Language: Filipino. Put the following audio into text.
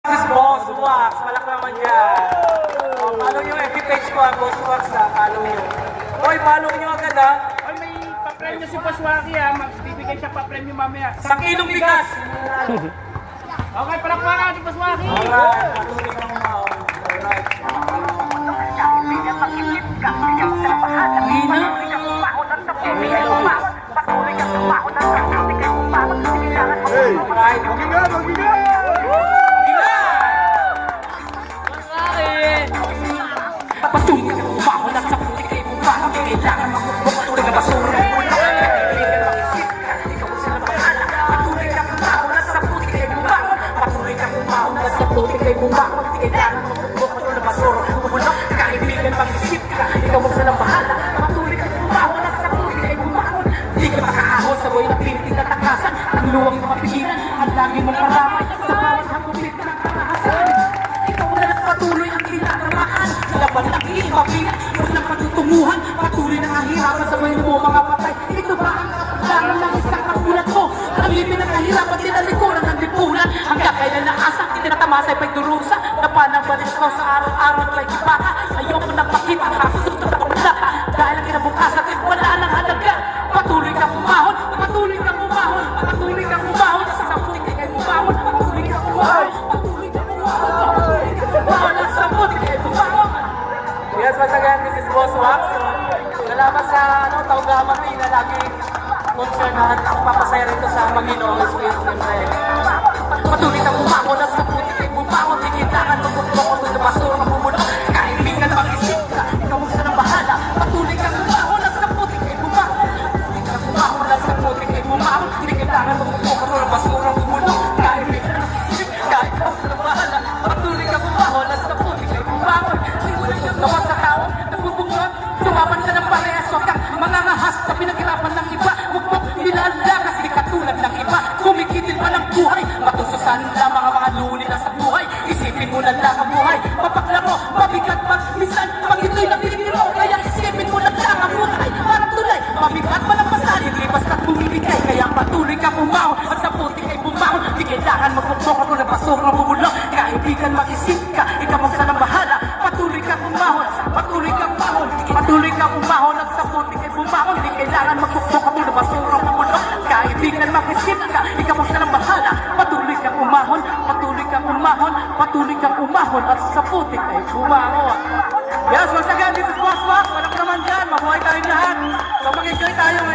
This is Boss Wax. Malak naman yan. Follow nyo FB page ko, Boss Wax ha. Follow nyo. Hoy, follow nyo agad ha. Ay, may pa-premyo si Boss Waki ha. Magbibigay siya pa-premyo mamaya. 1 kilong bigas. Okay, palakpakan si Boss Waki. Alright, patuloy ka ng maon. Alright. Alright. Patuloy ka umahon at sa puti kayo umahon. Kailangan magpapatuloy na basura. Ikaw sila bahala. Patuloy ka umahon at sa puti kayo umahon. Patuloy ka umahon at sa puti kayo umahon. Kailangan magpapatuloy na basura. Umulok, kaibigan, mag-isip ka. Ikaw sila bahala. Patuloy ka umahon at sa puti kayo umahon. Di ka makahahon sa buhay na pinting na takasan. Ang luwang mga pigilan. Ang lagi mong paramay. Sa bawat hagupit ng karahasan. Ikaw na patuloy ang kinatamaan. Laban ng imabigat, huwag ng patutunguhan. Patuloy na kahirapan sa buhay mo mga patay. Ito ba ang kapalangan ng isang katulad mo? Ang lipin ng kahirapan, tinalikuran ng lipunan. Hanggang kailan na asang itinatamasay pa'y durusa. Napanang balis ko sa araw-araw na may kipaka. Ayoko nang makita, kasusunod ako na. Dahil ang kinabukasan, wala nang halaga. Patuloy kang umahon, patuloy kang umahon. Patuloy kang umahon, sa puti kayo umahon. Patuloy kang umahon, patuloy kang umahon. Patuloy kang umahon, sa puti kayo umahon. Yes, once again, this is Boss Wax. Salamat sa tawgaman na inalagi konsernahan ang papasaya rito sa Maginoong Space Siyempre. Patuloy kang umahon at sa puti kayo umahon. Di kailangan magpapakot sa basura ng bumulong. Kaibigan, mag-isip ka. Ikaw ang sanang bahala. Patuloy kang umahon at sa puti kayo umahon. Patuloy kang umahon at sa puti kayo umahon. Di kailangan magpapakot sa basura ng bumulong. Kaibigan, mag-isip ka. Ikaw ang sanang bahala. Patuloy kang umahon at sa puti kayo umahon. Tawag sa tao, nagbubungot, tumaban ka ng parehas, wag kang mangangahas sa pinaghirapan ng iba, mukmok, nilalagas, di katulad ng iba, kumikitil pa ng buhay, matususan lamang ang mga lunin na sa buhay, isipin mo na lang ang buhay, mapaklaro, mabigat man, minsan, pag ito'y napilipiro, kaya isipin mo na lang ang buhay, parang tulay, mabigat man ang pasalit, lipas ka't bumibigay, kaya patuloy kang umahon, at sa puti kay bumahon, di kailangan magpupok ako ng basura bubulong, kaibigan, mag-isip ka, ikaw ang sanang bahala, patuloy kang umahon, patuloy kang umahon, patuloy kang umahon at sa puti kay bumahon, di kailangan magpupok ako ng basura bubulong, kaibigan, mag-isip ka, ikaw ang sanang bahala, patuloy kang umahon, patuloy kang umahon, patuloy kang umahon at sa puti kay bumahon. Yes, once again, this is Boss Wax, walang naman dyan, mabuhay tayong lahat, so mag-enjoy tayo ngayon.